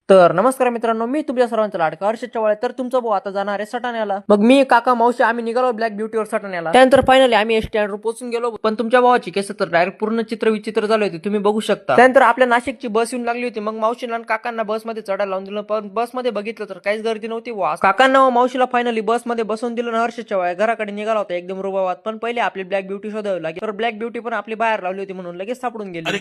तर नमस्कार मित्रांनो, मी तुमच्या सर्वांचा लाडका हर्षद चव्हाण. तर तुमचा भाऊ आता जाणार आहे सटाण्याला. मग मी काका मावशी आम्ही निघालो ब्लॅक ब्युटीवर सटाण्याला. त्यानंतर फायनली आम्ही स्टँडवर पोहोचून गेलो. पण तुमच्या भावाची केस तर डायरेक्ट पूर्ण चित्र विचित्र झाले होते, तुम्ही बघू शकता. त्यानंतर आपल्या नाशिकची बस येऊन लागली होती. मग मावशीला आणि काकांना बसमध्ये चढायला लावून दिलं. पण बसमध्ये बघितलं तर काहीच गर्दी नव्हती. वास काकांना व मावशीला फायनली बसमध्ये बसवून दिलं आणि हर्षद चव्हाण घराकडे निघाला होता एकदम रुबाबात. पण पहिले आपली ब्लॅक ब्युटी शोधावी लागेल. तर ब्लॅक ब्युटी पण आपली बाहेर लावली होती म्हणून लगेच सापडून गेली.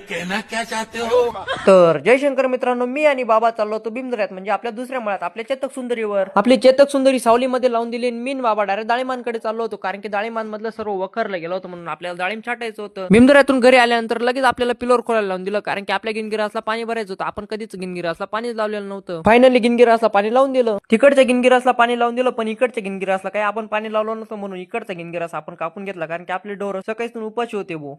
तर जयशंकर मित्रांनो, मी आणि बाबा चाललो होतो बिंद्र्यात, म्हणजे आपल्या दुसऱ्या मळ्यात आपल्या चेतक सुंदरीवर. आपली चेतक सुंदरी सावलीमध्ये लावून दिली. मीन बाबा डायरेक्ट दाळीमानकडे चाललो होतो, कारण की दाळीमान मधलं सर्व वखरलं गेलं होतं म्हणून आपल्याला डाळिंब छाटायचं होतं. बिंद्र्यातून घरी आल्यानंतर लगेच आपल्याला पिलोर खोलायला लावून दिलं, कारण की आपल्या गिनगिरासला पाणी भरायचं होतं. आपण कधीच गिनगिरासला पाणीच लावलेलं नव्हतं. फायनली गिनगिरासला पाणी लावून दिलं. तिकडच्या गिनगिरासला पाणी लावून दिलं, पण इकडच्या गिनगिरासला काही आपण पाणी लावलं नव्हतं म्हणून इकडचा गिनगिरास आपण कापून घेतला, कारण की आपले डोर सकाळीच उपाशी होते. भो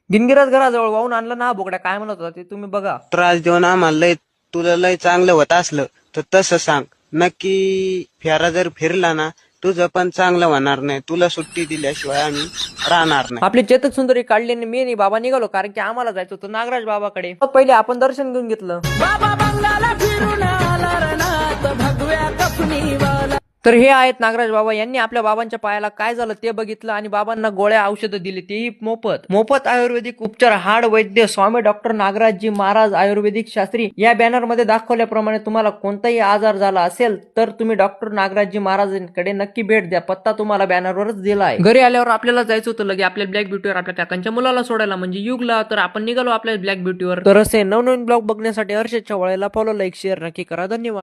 गिनगिरास घराजवळ वाहून आणलं ना, बोकड्या काय म्हणत होता ते तुम्ही बघा. त्रास देऊन आम्हाला लय तुला लय चांगलं होत असलं तर तसं सांग. नक्की फेरा जर फिरला ना तुझं पण चांगलं होणार नाही. तुला सुट्टी दिल्याशिवाय आम्ही राहणार नाही. आपली चेतक सुंदरी काढली आणि मी आणि बाबा निघालो, कारण की आम्हाला जायचं होतं नागराज बाबाकडे. मग पहिले आपण दर्शन घेऊन घेतलं. बाबा बंगाला फिरून आला रणात भगव्या कपनीवाला. तर हे आहेत नागराज बाबा. यांनी आपल्या बाबांच्या पायाला काय झालं ते बघितलं आणि बाबांना गोळ्या औषधं दिली, तेही मोफत आयुर्वेदिक उपचार. हाड वैद्य स्वामी डॉक्टर नागराजजी महाराज आयुर्वेदिक शास्त्री. या बॅनर मध्ये दाखवल्याप्रमाणे तुम्हाला कोणताही आजार झाला असेल तर तुम्ही डॉक्टर नागराजजी महाराजांकडे नक्की भेट द्या. पत्ता तुम्हाला बॅनरवरच दिला आहे. घरी आल्यावर आपल्याला जायचं होतं लगे आपल्या ब्लॅक ब्युटीवर आपल्या काकांच्या मुलाला सोडायला, म्हणजे युगला. तर आपण निघालो आपल्या ब्लॅक ब्युटीवर. तर असे नवनवीन ब्लॉग बघण्यासाठी हर्षद चव्हाणला फॉलो, लाईक, शेअर नक्की करा. धन्यवाद.